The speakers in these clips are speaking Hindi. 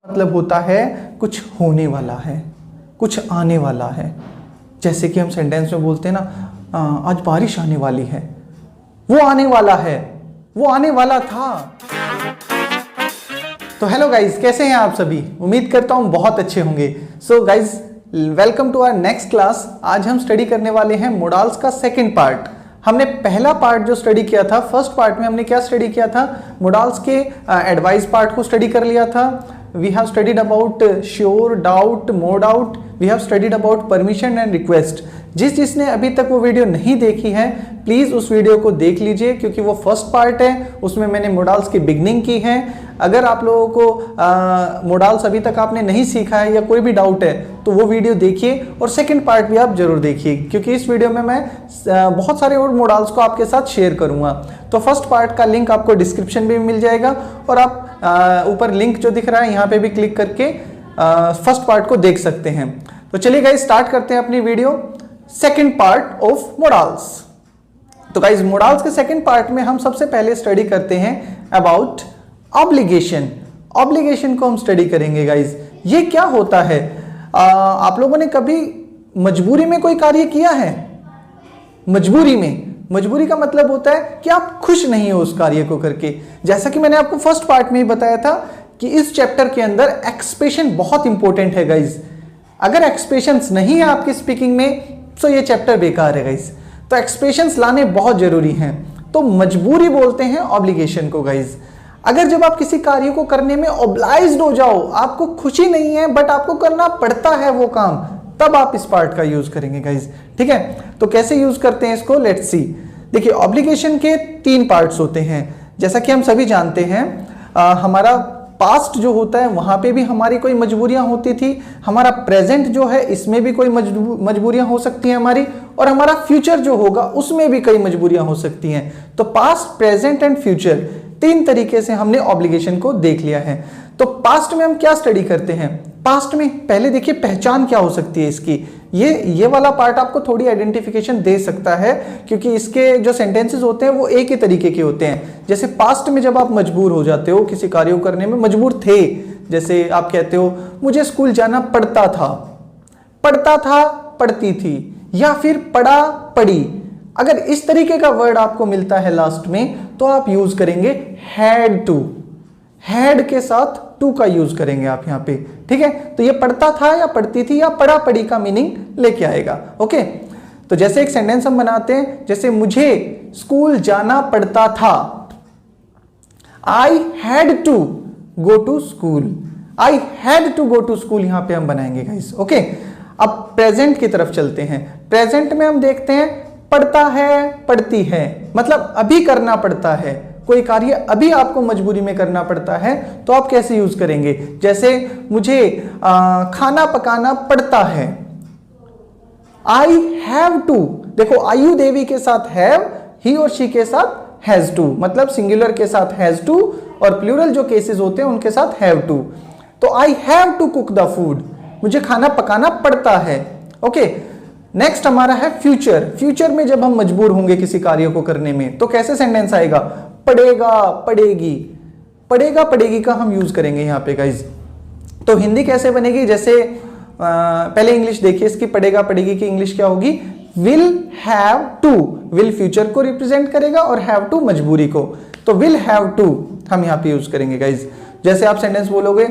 मतलब होता है कुछ होने वाला है, कुछ आने वाला है। जैसे कि हम सेंटेंस में बोलते हैं ना, आज बारिश आने वाली है, वो आने वाला है, वो आने वाला था। तो हेलो गाइज, कैसे हैं आप सभी? उम्मीद करता हूं बहुत अच्छे होंगे। So guys, welcome to our next class. आज हम स्टडी करने वाले हैं मोडाल्स का सेकंड पार्ट। हमने पहला पार्ट जो स्टडी किया था, फर्स्ट पार्ट में हमने क्या स्टडी किया था? मोडाल्स के एडवाइस पार्ट को स्टडी कर लिया था। We have studied about sure, doubt, more doubt. We have studied about permission and request. जिसने अभी तक वो वीडियो नहीं देखी है, प्लीज़ उस वीडियो को देख लीजिए, क्योंकि वो फर्स्ट पार्ट है। उसमें मैंने मोडाल्स की बिगनिंग की है। अगर आप लोगों को मोडाल्स अभी तक आपने नहीं सीखा है या कोई भी डाउट है, तो वो वीडियो देखिए और सेकंड पार्ट भी आप जरूर देखिए, क्योंकि इस वीडियो में मैं बहुत सारे और मोडाल्स को आपके साथ शेयर करूंगा। तो फर्स्ट पार्ट का लिंक आपको डिस्क्रिप्शन में मिल जाएगा, और आप ऊपर लिंक जो दिख रहा है यहाँ पे भी क्लिक करके फर्स्ट पार्ट को देख सकते हैं। तो चलिए गाइस, स्टार्ट करते हैं अपनी video, second part of modals. तो गाइस, मोडाल्स के सेकंड पार्ट में हम सबसे पहले स्टडी करते हैं अबाउट ऑब्लिगेशन। ऑब्लिगेशन को हम स्टडी करेंगे गाइस। ये क्या होता है? आप लोगों ने कभी मजबूरी में कोई कार्य किया है? मजबूरी का मतलब होता है कि आप खुश नहीं हो उस कार्य को करके। जैसा कि मैंने आपको फर्स्ट पार्ट में ही बताया था कि इस चैप्टर के अंदर एक्सप्रेशन बहुत इंपॉर्टेंट है गाइज। अगर एक्सप्रेशंस नहीं है आपकी स्पीकिंग में, तो ये चैप्टर बेकार है गाइज। तो एक्सप्रेशंस लाने बहुत जरूरी हैं। तो मजबूरी बोलते हैं ऑब्लिगेशन को गाइज। अगर जब आप किसी कार्य को करने में ऑब्लाइज्ड हो जाओ, आपको खुशी नहीं है बट आपको करना पड़ता है वो काम, तब आप इस पार्ट का यूज करेंगे गाइज। ठीक है, तो कैसे यूज करते हैं इसको, लेट्स सी। देखिए, ऑब्लिगेशन के 3 पार्ट्स होते हैं। जैसा कि हम सभी जानते हैं, हमारा पास्ट जो होता है वहां पे भी हमारी कोई मजबूरियां होती थी, हमारा प्रेजेंट जो है इसमें भी कोई मजबूरियां हो सकती हैं हमारी, और हमारा फ्यूचर जो होगा उसमें भी कई मजबूरियां हो सकती हैं। तो पास्ट, प्रेजेंट एंड फ्यूचर, 3 तरीके से हमने ऑब्लिगेशन को देख लिया है। तो पास्ट में हम क्या स्टडी करते हैं? पास्ट में पहले देखिए पहचान क्या हो सकती है इसकी। ये वाला पार्ट आपको थोड़ी आइडेंटिफिकेशन दे सकता है, क्योंकि इसके जो सेंटेंसेस होते हैं वो एक ही तरीके के होते हैं। जैसे पास्ट में जब आप मजबूर हो जाते हो, किसी कार्य को करने में मजबूर थे, जैसे आप कहते हो मुझे स्कूल जाना पड़ता था, पड़ती थी, या फिर पड़ा, पड़ी। अगर इस तरीके का वर्ड आपको मिलता है लास्ट में, तो आप यूज करेंगे हैड टू। हैड के साथ टू का यूज करेंगे आप यहाँ पे। ठीक है, तो ये पढ़ता था या पढ़ती थी या पढ़ा पढ़ी का मीनिंग लेके आएगा। ओके, तो जैसे एक सेंटेंस हम बनाते हैं, जैसे मुझे स्कूल जाना पड़ता था, I had to go to school. I had to go to school यहां पे हम बनाएंगे गाइस। ओके, अब प्रेजेंट की तरफ चलते हैं। प्रेजेंट में हम देखते हैं पढ़ता है, पढ़ती है, मतलब अभी करना पड़ता है, कोई कार्य अभी आपको मजबूरी में करना पड़ता है, तो आप कैसे यूज करेंगे? जैसे मुझे खाना पकाना पड़ता है, आई हैव टू। देखो, आयु देवी के साथ हैव, ही और शी के साथ हैज टू, मतलब सिंगुलर के साथ हैज टू और प्लूरल जो केसेस होते हैं उनके साथ हैव टू। तो I have to cook the food, मुझे खाना पकाना पड़ता है। ओके, नेक्स्ट हमारा है फ्यूचर। फ्यूचर में जब हम मजबूर होंगे किसी कार्य को करने में, तो कैसे सेंटेंस आएगा? पड़ेगा, पड़ेगी। पड़ेगा, पड़ेगी का हम यूज करेंगे यहाँ पे गाइज। तो हिंदी कैसे बनेगी? जैसे पहले इंग्लिश देखिए इसकी, पड़ेगा पड़ेगी की इंग्लिश क्या होगी? Will have to. Will future को रिप्रेजेंट करेगा और हैव टू मजबूरी को, तो विल हैव टू हम यहाँ पे यूज करेंगे गाइज। जैसे आप सेंटेंस बोलोगे,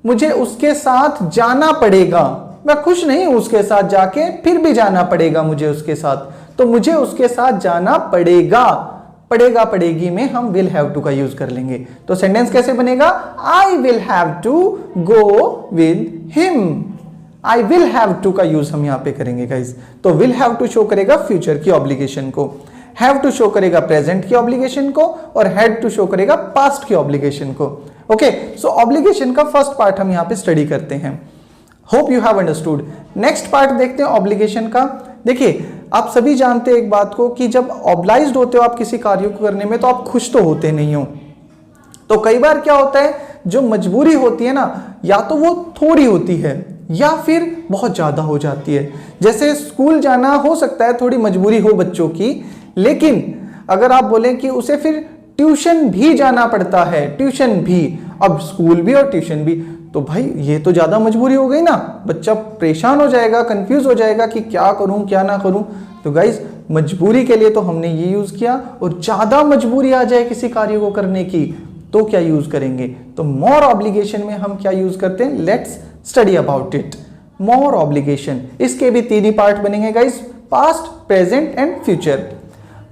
मुझे उसके साथ जाना पड़ेगा, मैं खुश नहीं हूं उसके साथ जाके, फिर भी जाना पड़ेगा मुझे उसके साथ, तो मुझे उसके साथ जाना पड़ेगा। पड़ेगा पड़ेगी में हम विल हैव टू का यूज कर लेंगे। तो सेंटेंस कैसे बनेगा? I will have to go with him. I will have to का यूज हम यहां पे करेंगे गाइस। तो विल हैव टू शो करेगा फ्यूचर की ऑब्लिगेशन को, हैव टू शो करेगा प्रेजेंट की ऑब्लिगेशन को, और हैड टू शो करेगा पास्ट की ऑब्लिगेशन को। ओके, सो ऑब्लिगेशन का फर्स्ट पार्ट हम यहां पे स्टडी करते हैं। Hope you have understood. Next part देखते हैं ऑब्लिगेशन का। देखिए, आप सभी जानते हैं एक बात को कि जब ऑब्लाइज्ड होते हो आप किसी कार्य को करने में, तो आप खुश तो होते नहीं हो। तो कई बार क्या होता है, जो मजबूरी होती है ना, या तो वो थोड़ी होती है या फिर बहुत ज्यादा हो जाती है। जैसे स्कूल जाना हो सकता है थोड़ी मजबूरी हो बच्चों की, लेकिन अगर आप बोलें कि उसे फिर ट्यूशन भी जाना पड़ता है, ट्यूशन भी, अब स्कूल भी और ट्यूशन भी, तो भाई ये तो ज्यादा मजबूरी हो गई ना, बच्चा परेशान हो जाएगा, कंफ्यूज हो जाएगा कि क्या करूं क्या ना करूं। तो गाइज मजबूरी के लिए तो हमने ये यूज किया, और ज्यादा मजबूरी आ जाए किसी कार्य को करने की तो क्या यूज करेंगे, तो मोर ऑब्लिगेशन में हम क्या यूज करते हैं, let's study about it. More obligation, इसके भी तीन ही पार्ट बनेंगे guys, past, present and future.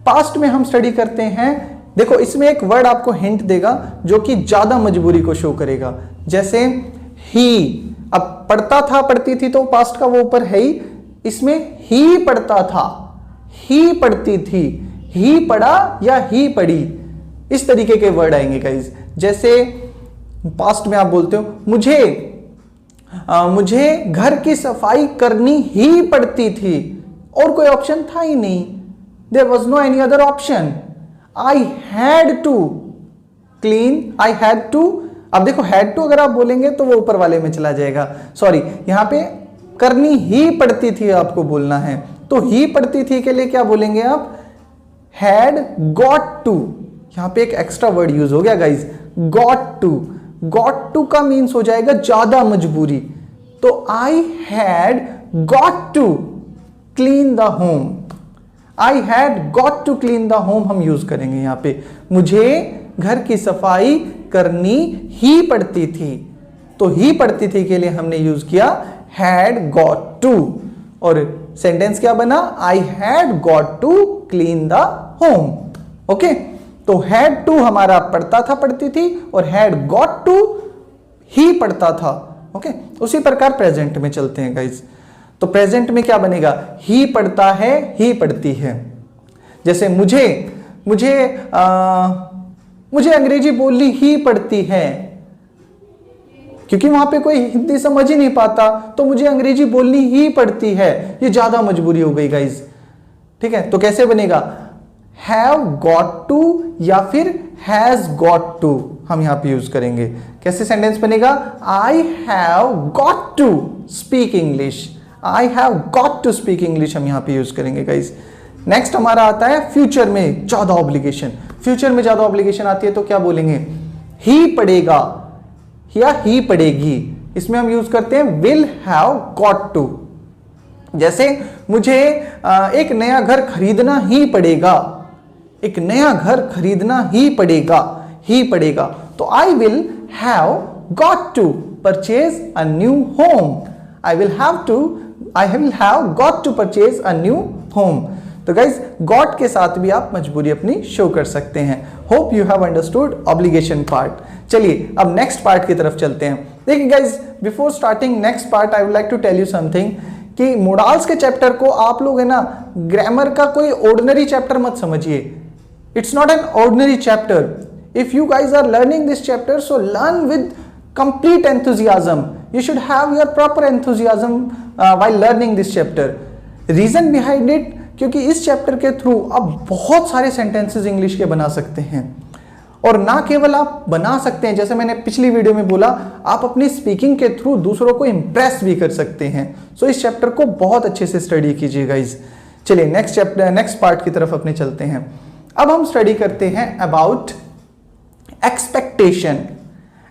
Past में हम स्टडी करते हैं, देखो इसमें एक वर्ड आपको हिंट देगा जो कि ज्यादा मजबूरी को शो करेगा, जैसे ही, अब पढ़ता था पढ़ती थी तो पास्ट का वो ऊपर है ही, इसमें ही पढ़ता था, ही पढ़ती थी, ही पढ़ा या ही पढ़ी, इस तरीके के वर्ड आएंगे गाइज। जैसे पास्ट में आप बोलते हो मुझे घर की सफाई करनी ही पड़ती थी, और कोई ऑप्शन था ही नहीं, there was no any other option, I had to clean, I had to. अब देखो हैड टू अगर आप बोलेंगे तो वो ऊपर वाले में चला जाएगा, सॉरी यहां पे करनी ही पड़ती थी आपको बोलना है, तो ही पड़ती थी के लिए क्या बोलेंगे आप, हैड गॉट टू। यहां पे एक एक्स्ट्रा वर्ड यूज हो गया guys, got to. Got to का मीन्स हो जाएगा ज्यादा मजबूरी, तो I had got to clean the home, I had got to clean the home हम यूज करेंगे यहां पे, मुझे घर की सफाई करनी ही पड़ती थी, तो ही पड़ती थी के लिए हमने यूज किया हैड गॉट टू, और सेंटेंस क्या बना, I had got to clean the home. Okay, तो हैड टू हमारा पढ़ता था पढ़ती थी, और हैड गॉट टू ही पढ़ता था। ओके, उसी प्रकार प्रेजेंट में चलते हैं गाइज, तो प्रेजेंट में क्या बनेगा, ही पढ़ता है ही पढ़ती है। जैसे मुझे अंग्रेजी बोलनी ही पड़ती है, क्योंकि वहां पे कोई हिंदी समझ ही नहीं पाता, तो मुझे अंग्रेजी बोलनी ही पड़ती है, ये ज्यादा मजबूरी हो गई गाइज। ठीक है, तो कैसे बनेगा, हैव गॉट टू या फिर हैज गॉट टू हम यहां पे यूज करेंगे। कैसे सेंटेंस बनेगा, I have got to speak English, I have got to speak English हम यहां पे यूज करेंगे गाइज। नेक्स्ट हमारा आता है फ्यूचर में ज्यादा ऑब्लिगेशन। फ्यूचर में ज्यादा ऑब्लिगेशन आती है तो क्या बोलेंगे, ही पढ़ेगा या ही पढ़ेगी, इसमें हम यूज करते हैं विल हैव गॉट टू। जैसे मुझे एक नया घर खरीदना ही पड़ेगा, एक नया घर खरीदना ही पड़ेगा, तो I will have got to purchase a new home, I will have got to purchase a new home. तो गाइज गॉट के साथ भी आप मजबूरी अपनी शो कर सकते हैं। Hope you have understood obligation part. चलिए अब नेक्स्ट पार्ट की तरफ चलते हैं। देखिए guys, before starting next part I would like to tell you something कि मोडाल्स के चैप्टर को आप लोग है ना, ग्रामर का कोई ऑर्डिनरी चैप्टर मत समझिए। It's not an ordinary chapter. If you guys are learning this chapter, so learn with complete enthusiasm. You should have your proper enthusiasm while learning this chapter. Reason behind it, क्योंकि इस चैप्टर के थ्रू आप बहुत सारे सेंटेंसेस इंग्लिश के बना सकते हैं, और ना केवल आप बना सकते हैं, जैसे मैंने पिछली वीडियो में बोला, आप अपनी स्पीकिंग के थ्रू दूसरों को इंप्रेस भी कर सकते हैं। सो इस चैप्टर को बहुत अच्छे से स्टडी कीजिए गाइज। चलिए नेक्स्ट पार्ट की तरफ अपने चलते हैं। अब हम स्टडी करते हैं अबाउट एक्सपेक्टेशन।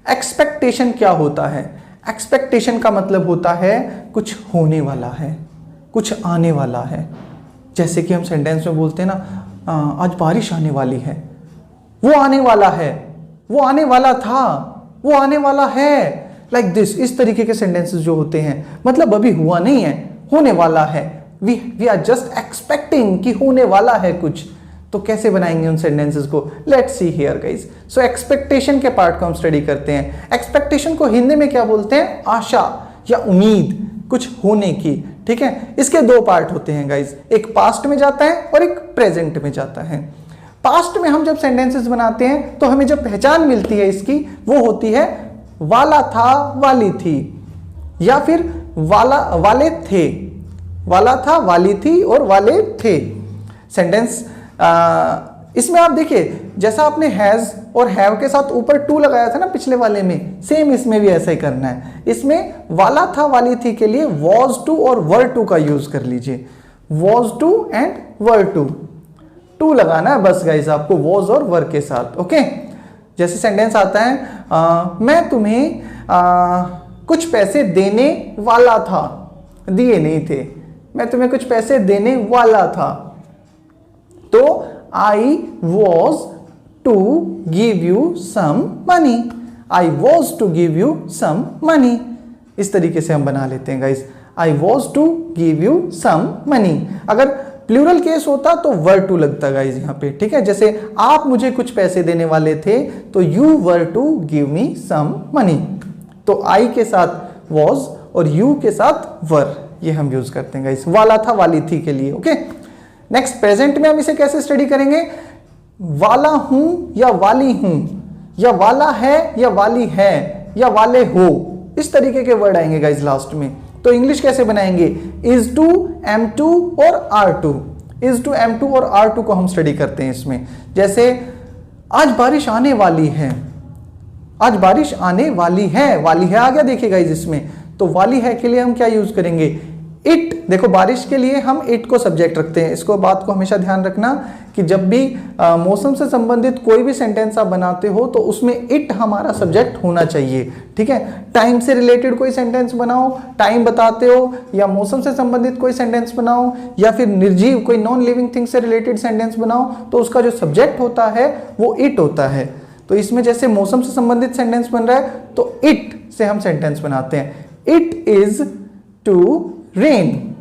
एक्सपेक्टेशन क्या होता है, एक्सपेक्टेशन का मतलब होता है कुछ होने वाला है, कुछ आने वाला है। जैसे कि हम सेंटेंस में बोलते हैं ना, आज बारिश आने वाली है, वो आने वाला है, वो आने वाला था, वो आने वाला है, लाइक दिस। इस तरीके के सेंटेंसेस जो होते हैं, मतलब अभी हुआ नहीं है, होने वाला है, वी आर जस्ट एक्सपेक्टिंग कि होने वाला है कुछ। तो कैसे बनाएंगे उन सेंटेंसेस को, let's see here guys. So expectation के पार्ट को हम स्टडी करते हैं। एक्सपेक्टेशन को हिंदी में क्या बोलते हैं, आशा या उम्मीद कुछ होने की। ठीक है, इसके दो पार्ट होते हैं गाइस, एक पास्ट में जाता है और एक प्रेजेंट में जाता है। पास्ट में हम जब सेंटेंसेस बनाते हैं तो हमें जो पहचान मिलती है इसकी, वो होती है वाला था, वाली थी, या फिर वाले थे, वाला था, वाली थी और वाले थे। सेंटेंस इसमें आप देखिए, जैसा आपने हैज और हैव के साथ ऊपर टू लगाया था ना पिछले वाले में, सेम इसमें भी ऐसा ही करना है। इसमें वाला था, वाली थी के लिए वॉज टू और वर टू का यूज कर लीजिए, was to and were to. To लगाना है बस गाइज आपको वॉज और वर के साथ। ओके, जैसे सेंटेंस आता है मैं तुम्हें कुछ पैसे देने वाला था, दिए नहीं थे, मैं तुम्हें कुछ पैसे देने वाला था, तो I was to give you some money, I was to give you some money. इस तरीके से हम बना लेते हैं guys, I was to give you some money. अगर प्लूरल केस होता तो वर टू लगता गाइज यहाँ पे, ठीक है। जैसे आप मुझे कुछ पैसे देने वाले थे तो you were to give me some money, तो आई के साथ वॉज और यू के साथ वर, ये हम यूज करते हैं गाइज वाला था वाली थी के लिए। ओके, नेक्स्ट प्रेजेंट में हम इसे कैसे स्टडी करेंगे, वाला हूं या वाली हूं, या वाला है या वाली है, या वाले हो, इस तरीके के वर्ड आएंगे गाइज लास्ट में। तो इंग्लिश कैसे बनाएंगे, इज टू, एम टू और are to. Is to, am to और आर टू को हम स्टडी करते हैं इसमें। जैसे आज बारिश आने वाली है, आज बारिश आने वाली है आ गया देखिए गाइज इसमें। तो वाली है के लिए हम क्या यूज करेंगे, इट। देखो बारिश के लिए हम इट को सब्जेक्ट रखते हैं, इसको बात को हमेशा ध्यान रखना कि जब भी मौसम से संबंधित कोई भी सेंटेंस आप बनाते हो तो उसमें इट हमारा सब्जेक्ट होना चाहिए, ठीक है। टाइम से रिलेटेड कोई सेंटेंस बनाओ, टाइम बताते हो, या मौसम से संबंधित कोई सेंटेंस बनाओ, या फिर निर्जीव कोई नॉन लिविंग थिंग से रिलेटेड सेंटेंस बनाओ, तो उसका जो सब्जेक्ट होता है वो इट होता है। तो इसमें जैसे मौसम से संबंधित सेंटेंस बन रहा है तो इट से हम सेंटेंस बनाते हैं, it is to rain,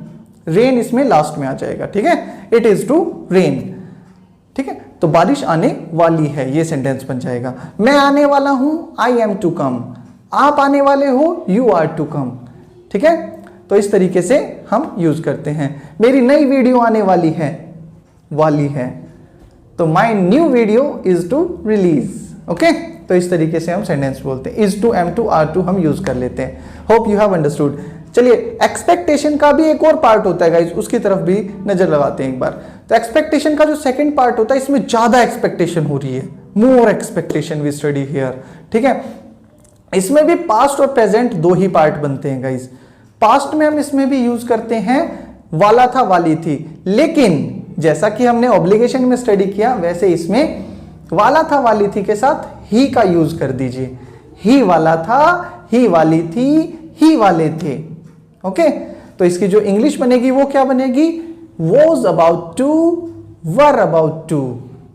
rain इसमें लास्ट में आ जाएगा, ठीक है। इट इज टू रेन, ठीक है। तो बारिश आने वाली है, ये सेंटेंस बन जाएगा। मैं आने वाला हूं, आई एम टू कम, आप आने वाले हो, यू आर टू कम, ठीक है। तो इस तरीके से हम यूज करते हैं। मेरी नई वीडियो आने वाली है, तो my new video is to release. Okay, तो इस तरीके से हम सेंटेंस बोलते हैं, is to, am to, are to हम यूज कर लेते हैं। Hope you have understood. चलिए, एक्सपेक्टेशन का भी एक और पार्ट होता है गाइस, उसकी तरफ भी नजर लगाते हैं एक बार। तो एक्सपेक्टेशन का जो सेकंड पार्ट होता है, इसमें ज्यादा एक्सपेक्टेशन हो रही है, मोर एक्सपेक्टेशन वी स्टडी हियर, ठीक है। इसमें भी पास्ट और प्रेजेंट दो ही पार्ट बनते हैं गाइस। पास्ट में हम इसमें भी यूज करते हैं वाला था वाली थी, लेकिन जैसा कि हमने ऑब्लिगेशन में स्टडी किया वैसे इसमें वाला था वाली थी के साथ ही का यूज कर दीजिए। ही वाला था, ही वाली थी, ही वाले थे। ओके, तो इसकी जो इंग्लिश बनेगी वो क्या बनेगी, was about to, were about to.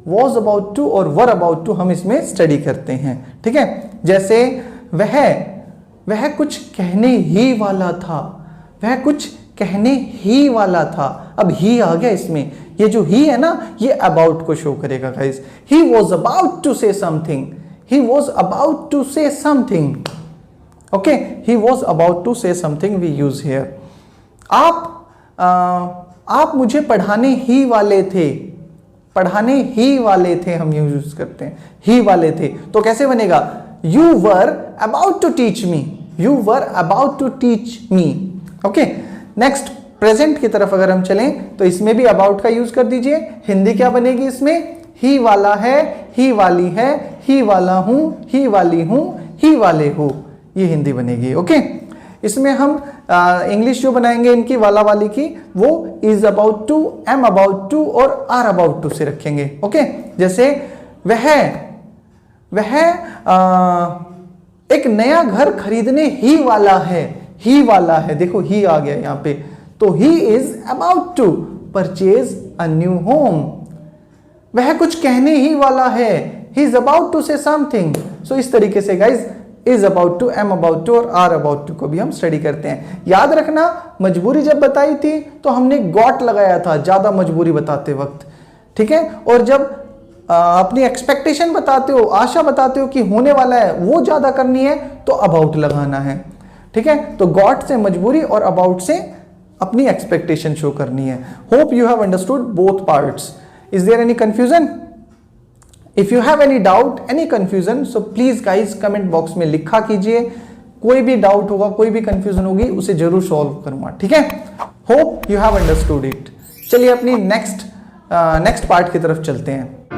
Was about to और वर अबाउट टू हम इसमें स्टडी करते हैं, ठीक है। जैसे वह कुछ कहने ही वाला था, वह कुछ कहने ही वाला था। अब ही आ गया इसमें, ये जो ही है ना ये अबाउट को शो करेगा guys. He was about to say something, he was about to say something. Okay, he was about to say something we use here. आप मुझे पढ़ाने ही वाले थे, पढ़ाने ही वाले थे हम यूज करते हैं, ही वाले थे। तो कैसे बनेगा, you were about to teach me, you were about to teach me. Okay, next present की तरफ अगर हम चलें तो इसमें भी अबाउट का यूज कर दीजिए। हिंदी क्या बनेगी इसमें, ही वाला है, ही वाली है, ही वाला हूं, ही वाली हूं, ही वाले हो, ये हिंदी बनेगी। ओके, इसमें हम इंग्लिश जो बनाएंगे इनकी वाला वाली की, वो is about to, am about to और आर अबाउट टू से रखेंगे। ओके, जैसे वह एक नया घर खरीदने ही वाला है, ही वाला है, देखो ही आ गया यहां पे। तो he is about to purchase a new home. वह कुछ कहने ही वाला है, he is about to say something. So इस तरीके से guys is about to, am about to और आर अबाउट टू को भी हम स्टडी करते हैं। याद रखना, मजबूरी जब बताई थी तो हमने गॉट लगाया था ज्यादा मजबूरी बताते वक्त, ठीक है। और जब अपनी एक्सपेक्टेशन बताते हो, आशा बताते हो कि होने वाला है, वो ज्यादा करनी है तो अबाउट लगाना है, ठीक है। तो गॉट से मजबूरी और अबाउट से अपनी एक्सपेक्टेशन शो करनी है। Hope you have understood both parts. Is there any confusion? If you have any doubt, any confusion, so please guys comment box में लिखा कीजिए। कोई भी डाउट होगा, कोई भी कंफ्यूजन होगी, उसे जरूर सॉल्व करूंगा, ठीक है। Hope you have understood it. चलिए अपनी नेक्स्ट पार्ट की तरफ चलते हैं।